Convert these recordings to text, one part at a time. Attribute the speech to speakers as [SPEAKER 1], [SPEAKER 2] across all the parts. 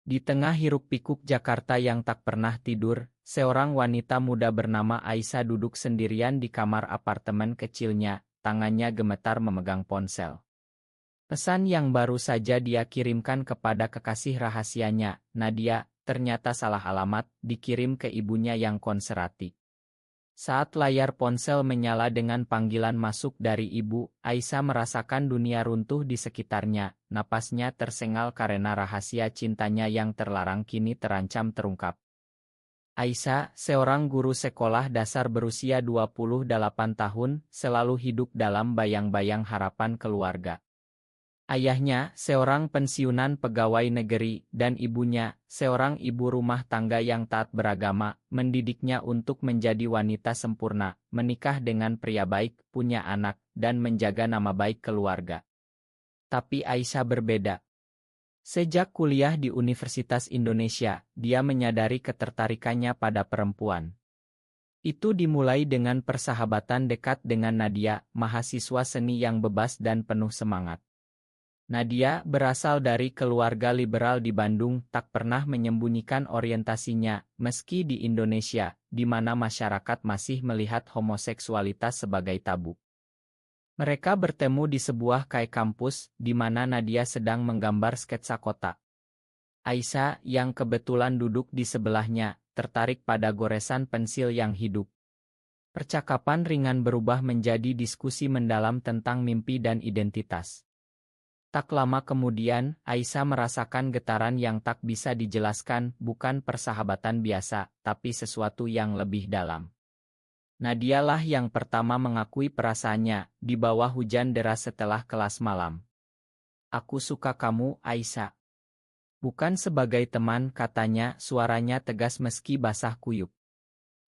[SPEAKER 1] Di tengah hiruk-pikuk Jakarta yang tak pernah tidur, seorang wanita muda bernama Aisyah duduk sendirian di kamar apartemen kecilnya, tangannya gemetar memegang ponsel. Pesan yang baru saja dia kirimkan kepada kekasih rahasianya, Nadia, ternyata salah alamat, dikirim ke ibunya yang konservatif. Saat layar ponsel menyala dengan panggilan masuk dari ibu, Aisyah merasakan dunia runtuh di sekitarnya, napasnya tersengal karena rahasia cintanya yang terlarang kini terancam terungkap. Aisyah, seorang guru sekolah dasar berusia 28 tahun, selalu hidup dalam bayang-bayang harapan keluarga. Ayahnya, seorang pensiunan pegawai negeri, dan ibunya, seorang ibu rumah tangga yang taat beragama, mendidiknya untuk menjadi wanita sempurna, menikah dengan pria baik, punya anak, dan menjaga nama baik keluarga. Tapi Aisyah berbeda. Sejak kuliah di Universitas Indonesia, dia menyadari ketertarikannya pada perempuan. Itu dimulai dengan persahabatan dekat dengan Nadia, mahasiswa seni yang bebas dan penuh semangat. Nadia, berasal dari keluarga liberal di Bandung, tak pernah menyembunyikan orientasinya, meski di Indonesia, di mana masyarakat masih melihat homoseksualitas sebagai tabu. Mereka bertemu di sebuah kampus, di mana Nadia sedang menggambar sketsa kota. Aisyah, yang kebetulan duduk di sebelahnya, tertarik pada goresan pensil yang hidup. Percakapan ringan berubah menjadi diskusi mendalam tentang mimpi dan identitas. Tak lama kemudian, Aisyah merasakan getaran yang tak bisa dijelaskan, bukan persahabatan biasa, tapi sesuatu yang lebih dalam. Nadialah yang pertama mengakui perasaannya, di bawah hujan deras setelah kelas malam. "Aku suka kamu, Aisyah." "Bukan sebagai teman," katanya, suaranya tegas meski basah kuyup.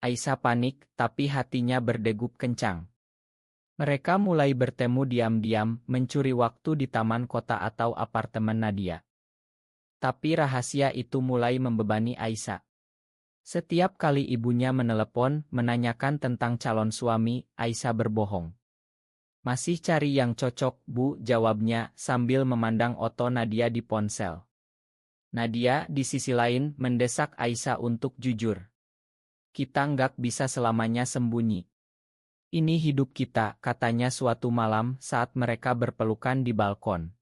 [SPEAKER 1] Aisyah panik, tapi hatinya berdegup kencang. Mereka mulai bertemu diam-diam, mencuri waktu di taman kota atau apartemen Nadia. Tapi rahasia itu mulai membebani Aisyah. Setiap kali ibunya menelepon, menanyakan tentang calon suami, Aisyah berbohong. "Masih cari yang cocok, Bu," jawabnya, sambil memandang foto Nadia di ponsel. Nadia, di sisi lain, mendesak Aisyah untuk jujur. "Kita nggak bisa selamanya sembunyi. Ini hidup kita," katanya suatu malam saat mereka berpelukan di balkon.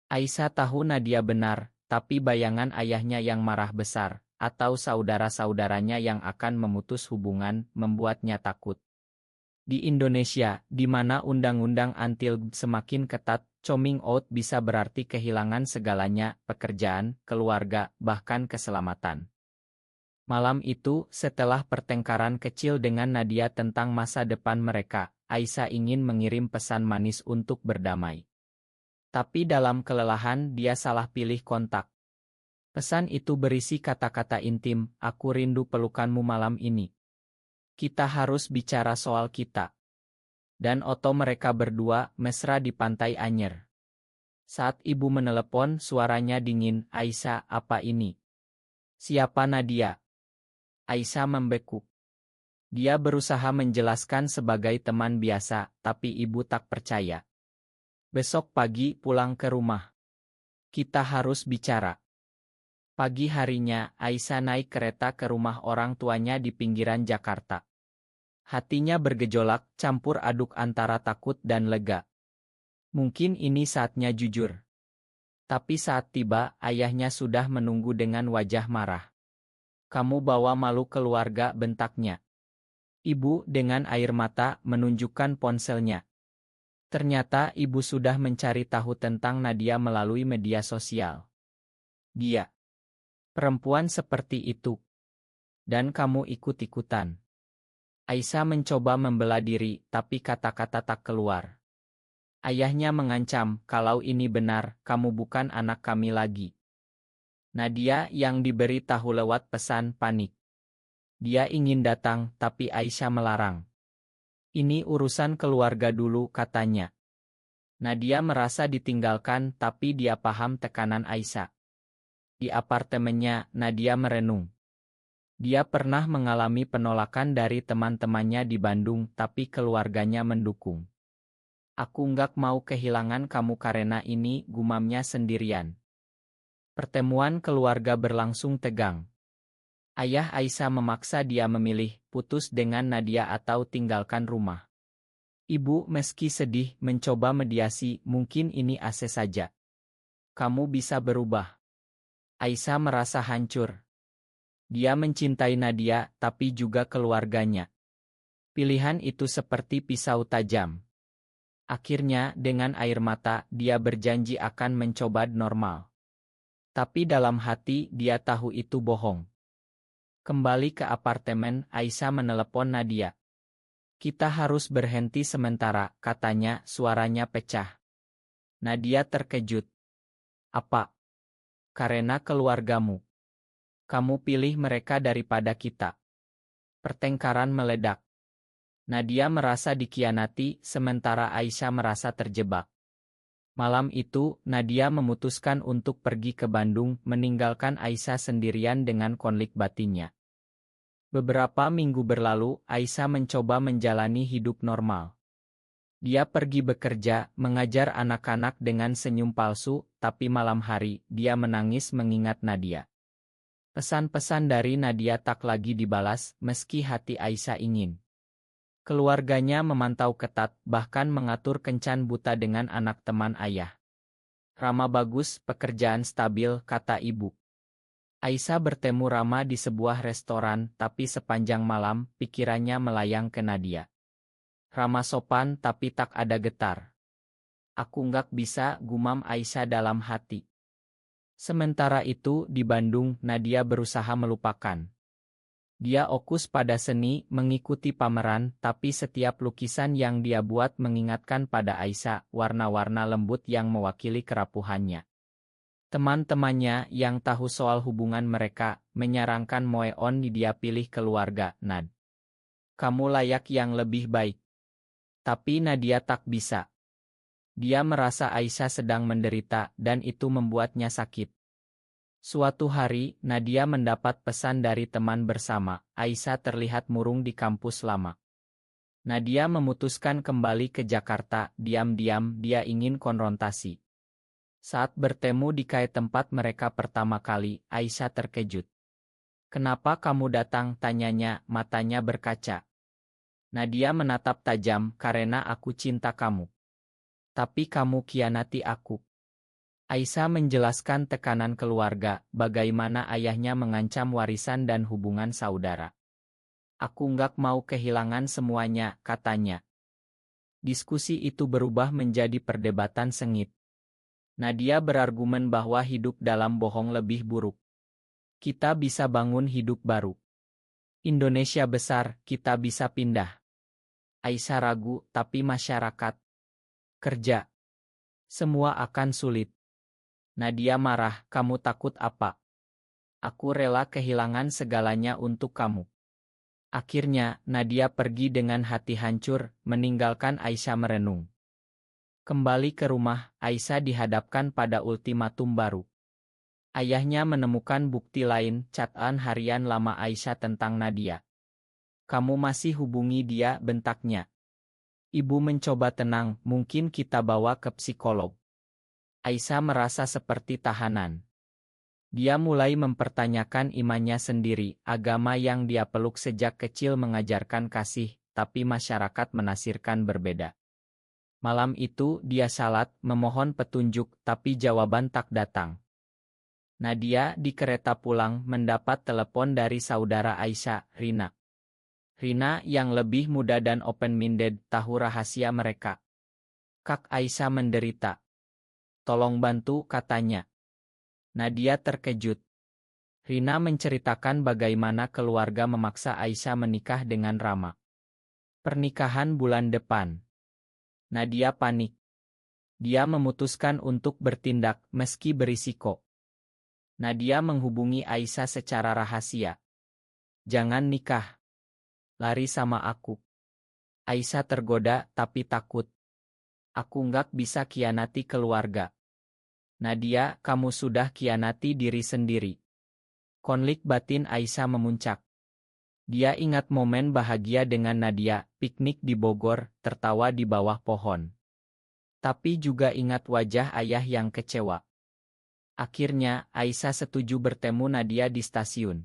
[SPEAKER 1] Aisyah tahu Nadia benar, tapi bayangan ayahnya yang marah besar, atau saudara-saudaranya yang akan memutus hubungan, membuatnya takut. Di Indonesia, di mana undang-undang anti-LGBT semakin ketat, coming out bisa berarti kehilangan segalanya, pekerjaan, keluarga, bahkan keselamatan. Malam itu, setelah pertengkaran kecil dengan Nadia tentang masa depan mereka, Aisyah ingin mengirim pesan manis untuk berdamai. Tapi dalam kelelahan dia salah pilih kontak. Pesan itu berisi kata-kata intim, "Aku rindu pelukanmu malam ini. Kita harus bicara soal kita." Dan foto mereka berdua, mesra di pantai Anyer. Saat ibu menelepon, suaranya dingin, "Aisyah, apa ini? Siapa Nadia?" Aisyah membekuk. Dia berusaha menjelaskan sebagai teman biasa, tapi ibu tak percaya. "Besok pagi pulang ke rumah. Kita harus bicara." Pagi harinya, Aisyah naik kereta ke rumah orang tuanya di pinggiran Jakarta. Hatinya bergejolak, campur aduk antara takut dan lega. Mungkin ini saatnya jujur. Tapi saat tiba, ayahnya sudah menunggu dengan wajah marah. "Kamu bawa malu keluarga," bentaknya. Ibu, dengan air mata, menunjukkan ponselnya. Ternyata ibu sudah mencari tahu tentang Nadia melalui media sosial. "Dia perempuan seperti itu. Dan kamu ikut-ikutan." Aisyah mencoba membela diri, tapi kata-kata tak keluar. Ayahnya mengancam, "Kalau ini benar, kamu bukan anak kami lagi." Nadia, yang diberi tahu lewat pesan, panik. Dia ingin datang, tapi Aisyah melarang. "Ini urusan keluarga dulu," katanya. Nadia merasa ditinggalkan, tapi dia paham tekanan Aisyah. Di apartemennya, Nadia merenung. Dia pernah mengalami penolakan dari teman-temannya di Bandung, tapi keluarganya mendukung. "Aku nggak mau kehilangan kamu karena ini," gumamnya sendirian. Pertemuan keluarga berlangsung tegang. Ayah Aisyah memaksa dia memilih, putus dengan Nadia atau tinggalkan rumah. Ibu meski sedih mencoba mediasi, mungkin ini ase saja. Kamu bisa berubah. Aisyah merasa hancur. Dia mencintai Nadia, tapi juga keluarganya. Pilihan itu seperti pisau tajam. Akhirnya, dengan air mata, dia berjanji akan mencoba normal. Tapi dalam hati, dia tahu itu bohong. Kembali ke apartemen, Aisyah menelepon Nadia. Kita harus berhenti sementara, katanya, suaranya pecah. Nadia terkejut. Apa? Karena keluargamu. Kamu pilih mereka daripada kita. Pertengkaran meledak. Nadia merasa dikhianati, sementara Aisyah merasa terjebak. Malam itu, Nadia memutuskan untuk pergi ke Bandung, meninggalkan Aisyah sendirian dengan konflik batinnya. Beberapa minggu berlalu, Aisyah mencoba menjalani hidup normal. Dia pergi bekerja, mengajar anak-anak dengan senyum palsu, tapi malam hari, dia menangis mengingat Nadia. Pesan-pesan dari Nadia tak lagi dibalas, meski hati Aisyah ingin. Keluarganya memantau ketat, bahkan mengatur kencan buta dengan anak teman ayah. Rama bagus, pekerjaan stabil, kata ibu. Aisyah bertemu Rama di sebuah restoran, tapi sepanjang malam, pikirannya melayang ke Nadia. Rama sopan tapi tak ada getar. Aku nggak bisa, gumam Aisyah dalam hati. Sementara itu, di Bandung, Nadia berusaha melupakan. Dia fokus pada seni, mengikuti pameran, tapi setiap lukisan yang dia buat mengingatkan pada Aisyah, warna-warna lembut yang mewakili kerapuhannya. Teman-temannya yang tahu soal hubungan mereka, menyarankan Moeon dia pilih keluarga, Nad. Kamu layak yang lebih baik. Tapi Nadia tak bisa. Dia merasa Aisyah sedang menderita, dan itu membuatnya sakit. Suatu hari, Nadia mendapat pesan dari teman bersama. Aisyah terlihat murung di kampus lama. Nadia memutuskan kembali ke Jakarta, diam-diam dia ingin konfrontasi. Saat bertemu di kai tempat mereka pertama kali, Aisyah terkejut. Kenapa kamu datang? Tanyanya, matanya berkaca. Nadia menatap tajam, karena aku cinta kamu. Tapi kamu khianati aku. Aisyah menjelaskan tekanan keluarga, bagaimana ayahnya mengancam warisan dan hubungan saudara. Aku nggak mau kehilangan semuanya, katanya. Diskusi itu berubah menjadi perdebatan sengit. Nadia berargumen bahwa hidup dalam bohong lebih buruk. Kita bisa bangun hidup baru. Indonesia besar, kita bisa pindah. Aisyah ragu, tapi masyarakat. Kerja. Semua akan sulit. Nadia marah, kamu takut apa? Aku rela kehilangan segalanya untuk kamu. Akhirnya, Nadia pergi dengan hati hancur, meninggalkan Aisyah merenung. Kembali ke rumah, Aisyah dihadapkan pada ultimatum baru. Ayahnya menemukan bukti lain, catatan harian lama Aisyah tentang Nadia. Kamu masih hubungi dia, bentaknya. Ibu mencoba tenang, mungkin kita bawa ke psikolog. Aisyah merasa seperti tahanan. Dia mulai mempertanyakan imannya sendiri, agama yang dia peluk sejak kecil mengajarkan kasih, tapi masyarakat menafsirkan berbeda. Malam itu, dia salat, memohon petunjuk, tapi jawaban tak datang. Nadia di kereta pulang mendapat telepon dari saudara Aisyah, Rina. Rina yang lebih muda dan open-minded tahu rahasia mereka. Kak Aisyah menderita. Tolong bantu, katanya. Nadia terkejut. Rina menceritakan bagaimana keluarga memaksa Aisyah menikah dengan Rama. Pernikahan bulan depan. Nadia panik. Dia memutuskan untuk bertindak meski berisiko. Nadia menghubungi Aisyah secara rahasia. Jangan nikah. Lari sama aku. Aisyah tergoda tapi takut. Aku nggak bisa khianati keluarga. Nadia, kamu sudah khianati diri sendiri. Konflik batin Aisyah memuncak. Dia ingat momen bahagia dengan Nadia, piknik di Bogor, tertawa di bawah pohon. Tapi juga ingat wajah ayah yang kecewa. Akhirnya, Aisyah setuju bertemu Nadia di stasiun.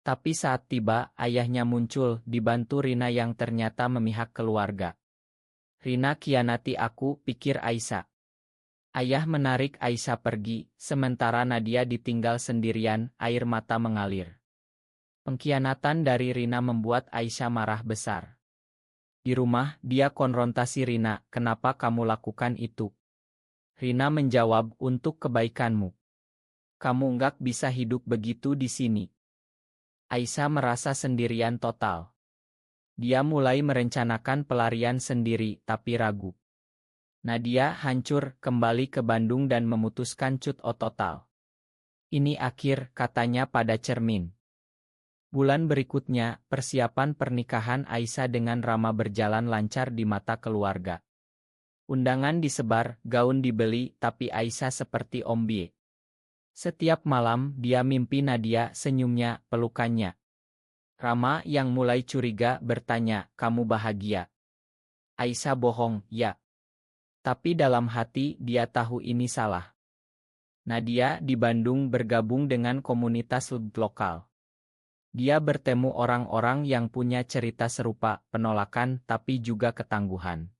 [SPEAKER 1] Tapi saat tiba, ayahnya muncul, dibantu Rina yang ternyata memihak keluarga. "Rina kianati aku," pikir Aisyah. Ayah menarik Aisyah pergi, sementara Nadia ditinggal sendirian, air mata mengalir. Pengkhianatan dari Rina membuat Aisyah marah besar. Di rumah, dia konfrontasi Rina, "Kenapa kamu lakukan itu?" Rina menjawab, "Untuk kebaikanmu. Kamu nggak bisa hidup begitu di sini." Aisyah merasa sendirian total. Dia mulai merencanakan pelarian sendiri, tapi ragu. Nadia hancur, kembali ke Bandung dan memutuskan cut total. "Ini akhir," katanya pada cermin. Bulan berikutnya, persiapan pernikahan Aisyah dengan Rama berjalan lancar di mata keluarga. Undangan disebar, gaun dibeli, tapi Aisyah seperti ombie. Setiap malam, dia mimpi Nadia, senyumnya, pelukannya. Rama yang mulai curiga bertanya, "Kamu bahagia?" Aisyah bohong, "Ya." Tapi dalam hati, dia tahu ini salah. Nadia di Bandung bergabung dengan komunitas lokal. Dia bertemu orang-orang yang punya cerita serupa, penolakan tapi juga ketangguhan.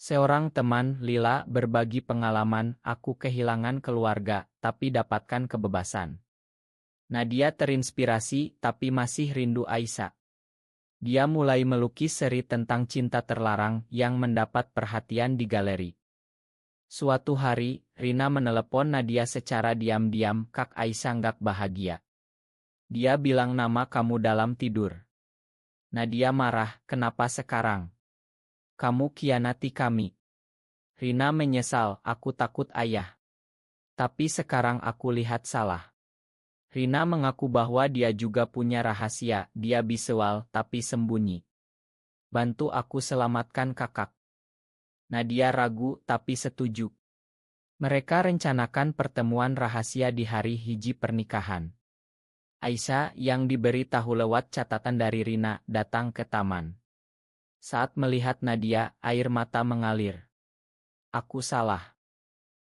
[SPEAKER 1] Seorang teman, Lila, berbagi pengalaman, "Aku kehilangan keluarga, tapi dapatkan kebebasan." Nadia terinspirasi, tapi masih rindu Aisyah. Dia mulai melukis seri tentang cinta terlarang yang mendapat perhatian di galeri. Suatu hari, Rina menelepon Nadia secara diam-diam, "Kak, Aisyah nggak bahagia. Dia bilang nama kamu dalam tidur." Nadia marah, "Kenapa sekarang? Kamu khianati kami." Rina menyesal, "Aku takut ayah. Tapi sekarang aku lihat salah." Rina mengaku bahwa dia juga punya rahasia, dia bisawal tapi sembunyi. "Bantu aku selamatkan kakak." Nadia ragu tapi setuju. Mereka rencanakan pertemuan rahasia di hari hiji pernikahan. Aisyah yang diberi tahu lewat catatan dari Rina datang ke taman. Saat melihat Nadia, air mata mengalir. "Aku salah.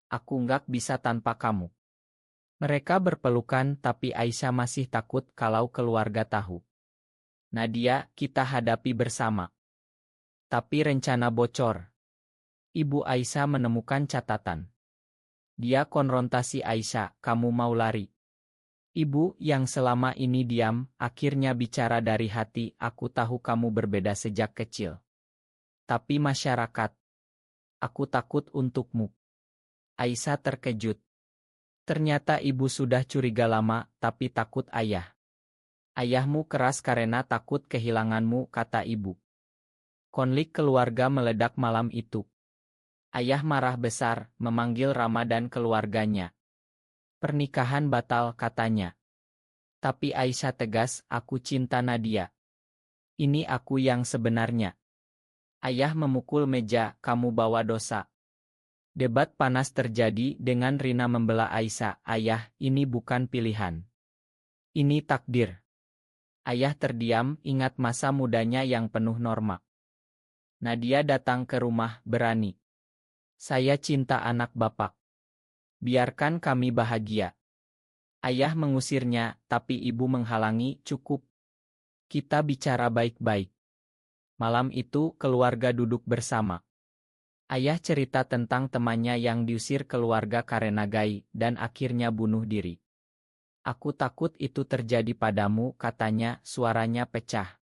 [SPEAKER 1] Aku nggak bisa tanpa kamu." Mereka berpelukan tapi Aisyah masih takut kalau keluarga tahu. "Nadia, kita hadapi bersama." Tapi rencana bocor. Ibu Aisyah menemukan catatan. Dia konfrontasi Aisyah, "Kamu mau lari?" Ibu yang selama ini diam, akhirnya bicara dari hati, "Aku tahu kamu berbeda sejak kecil. Tapi masyarakat, aku takut untukmu." Aisyah terkejut. Ternyata ibu sudah curiga lama, tapi takut ayah. "Ayahmu keras karena takut kehilanganmu," kata ibu. Konflik keluarga meledak malam itu. Ayah marah besar, memanggil Rama dan keluarganya. "Pernikahan batal," katanya. Tapi Aisyah tegas, "Aku cinta Nadia. Ini aku yang sebenarnya." Ayah memukul meja, "Kamu bawa dosa." Debat panas terjadi dengan Rina membela Aisyah, "Ayah, ini bukan pilihan. Ini takdir." Ayah terdiam, ingat masa mudanya yang penuh norma. Nadia datang ke rumah, berani. "Saya cinta anak Bapak. Biarkan kami bahagia." Ayah mengusirnya, tapi ibu menghalangi, "Cukup. Kita bicara baik-baik." Malam itu, keluarga duduk bersama. Ayah cerita tentang temannya yang diusir keluarga karena gay, dan akhirnya bunuh diri. "Aku takut itu terjadi padamu," katanya, suaranya pecah.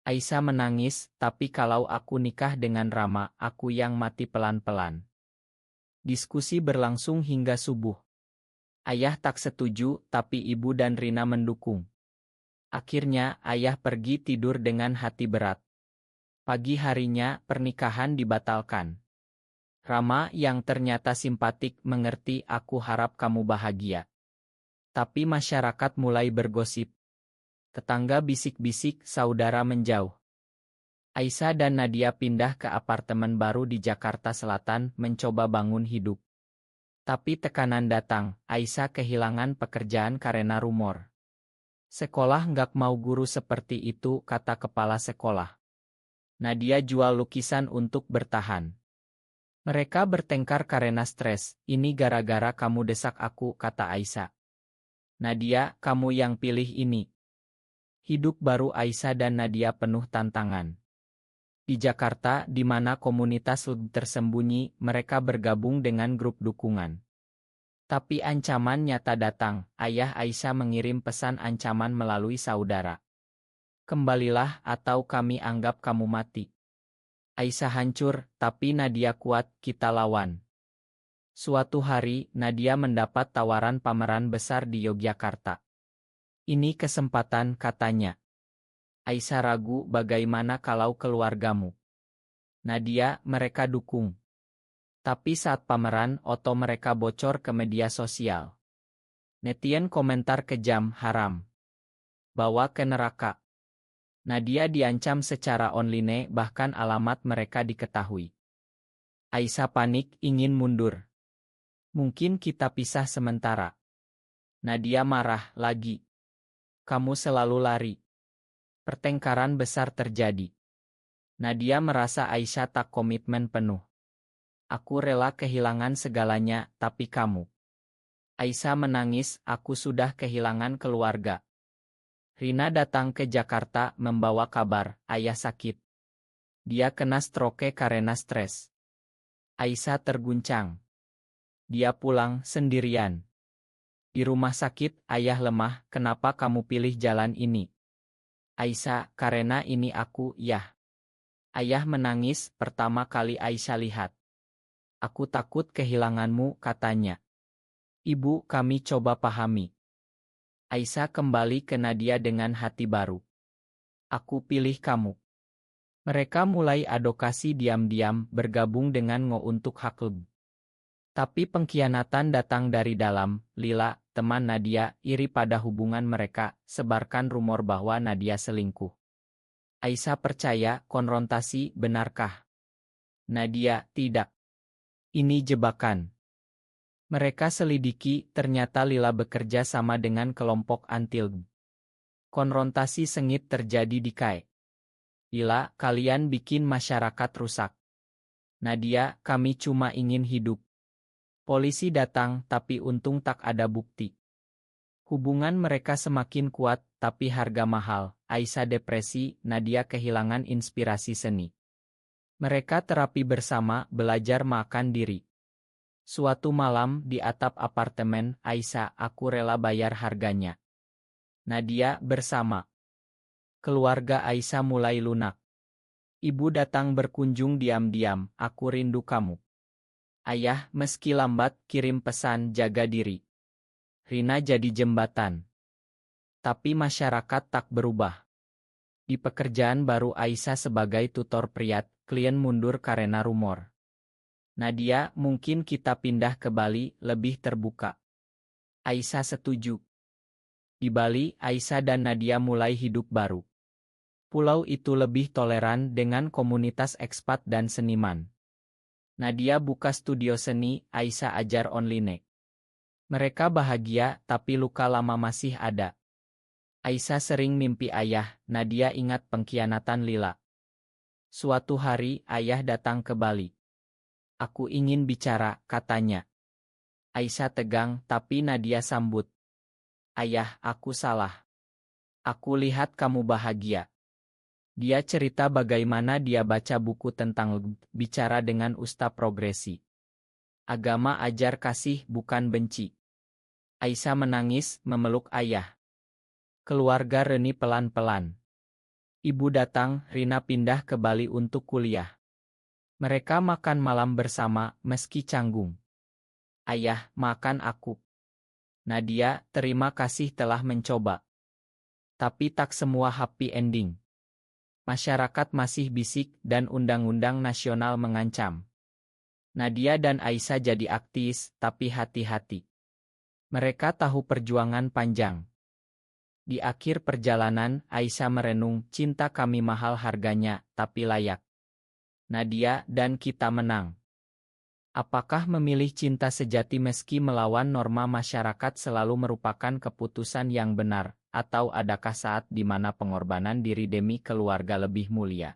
[SPEAKER 1] Aisyah menangis, "Tapi kalau aku nikah dengan Rama, aku yang mati pelan-pelan." Diskusi berlangsung hingga subuh. Ayah tak setuju, tapi ibu dan Rina mendukung. Akhirnya, ayah pergi tidur dengan hati berat. Pagi harinya, pernikahan dibatalkan. Rama yang ternyata simpatik mengerti, "Aku harap kamu bahagia." Tapi masyarakat mulai bergosip. Tetangga bisik-bisik, saudara menjauh. Aisyah dan Nadia pindah ke apartemen baru di Jakarta Selatan, mencoba bangun hidup. Tapi tekanan datang, Aisyah kehilangan pekerjaan karena rumor. "Sekolah nggak mau guru seperti itu," kata kepala sekolah. Nadia jual lukisan untuk bertahan. Mereka bertengkar karena stres, ini gara-gara kamu desak aku, kata Aisyah. Nadia, kamu yang pilih ini. Hidup baru Aisyah dan Nadia penuh tantangan. Di Jakarta, di mana komunitas tersembunyi, mereka bergabung dengan grup dukungan. Tapi ancaman nyata datang, ayah Aisyah mengirim pesan ancaman melalui saudara. Kembalilah atau kami anggap kamu mati. Aisyah hancur, tapi Nadia kuat, kita lawan. Suatu hari, Nadia mendapat tawaran pameran besar di Yogyakarta. Ini kesempatan, katanya. Aisyah ragu, bagaimana kalau keluargamu? Nadia, mereka dukung. Tapi saat pameran, foto mereka bocor ke media sosial. Netizen komentar kejam, haram. Bawa ke neraka. Nadia diancam secara online, bahkan alamat mereka diketahui. Aisyah panik, ingin mundur. Mungkin kita pisah sementara. Nadia marah lagi. Kamu selalu lari. Pertengkaran besar terjadi. Nadia merasa Aisyah tak komitmen penuh. Aku rela kehilangan segalanya, tapi kamu. Aisyah menangis, aku sudah kehilangan keluarga. Rina datang ke Jakarta membawa kabar, ayah sakit. Dia kena stroke karena stres. Aisyah terguncang. Dia pulang sendirian. Di rumah sakit, ayah lemah, kenapa kamu pilih jalan ini? Aisyah, karena ini aku, yah. Ayah menangis, pertama kali Aisyah lihat. Aku takut kehilanganmu, katanya. Ibu, kami coba pahami. Aisyah kembali ke Nadia dengan hati baru. Aku pilih kamu. Mereka mulai advokasi diam-diam bergabung dengan Ngo untuk hak lebih. Tapi pengkhianatan datang dari dalam. Lila, teman Nadia, iri pada hubungan mereka, sebarkan rumor bahwa Nadia selingkuh. Aisyah percaya, konfrontasi, benarkah? Nadia, tidak. Ini jebakan. Mereka selidiki, ternyata Lila bekerja sama dengan kelompok anti-LGB. Konfrontasi sengit terjadi di KAI. Lila, kalian bikin masyarakat rusak. Nadia, kami cuma ingin hidup. Polisi datang, tapi untung tak ada bukti. Hubungan mereka semakin kuat, tapi harga mahal. Aisyah depresi, Nadia kehilangan inspirasi seni. Mereka terapi bersama, belajar makan diri. Suatu malam, di atap apartemen, Aisyah, aku rela bayar harganya. Nadia, bersama. Keluarga Aisyah mulai lunak. Ibu datang berkunjung diam-diam, aku rindu kamu. Ayah, meski lambat, kirim pesan, jaga diri. Rina jadi jembatan. Tapi masyarakat tak berubah. Di pekerjaan baru Aisyah sebagai tutor priat, klien mundur karena rumor. Nadia, mungkin kita pindah ke Bali, lebih terbuka. Aisyah setuju. Di Bali, Aisyah dan Nadia mulai hidup baru. Pulau itu lebih toleran dengan komunitas ekspat dan seniman. Nadia buka studio seni, Aisyah ajar online. Mereka bahagia, tapi luka lama masih ada. Aisyah sering mimpi ayah, Nadia ingat pengkhianatan Lila. Suatu hari, ayah datang ke Bali. Aku ingin bicara, katanya. Aisyah tegang, tapi Nadia sambut. Ayah, aku salah. Aku lihat kamu bahagia. Dia cerita bagaimana dia baca buku tentang bicara dengan ustaz progresi. Agama ajar kasih, bukan benci. Aisyah menangis, memeluk ayah. Keluarga Reni pelan-pelan. Ibu datang, Rina pindah ke Bali untuk kuliah. Mereka makan malam bersama, meski canggung. Ayah, makan aku. Nadia, terima kasih telah mencoba. Tapi tak semua happy ending. Masyarakat masih bisik dan undang-undang nasional mengancam. Nadia dan Aisyah jadi aktivis, tapi hati-hati. Mereka tahu perjuangan panjang. Di akhir perjalanan, Aisyah merenung, cinta kami mahal harganya, tapi layak. Nadia dan kita menang. Apakah memilih cinta sejati meski melawan norma masyarakat selalu merupakan keputusan yang benar, atau adakah saat di mana pengorbanan diri demi keluarga lebih mulia?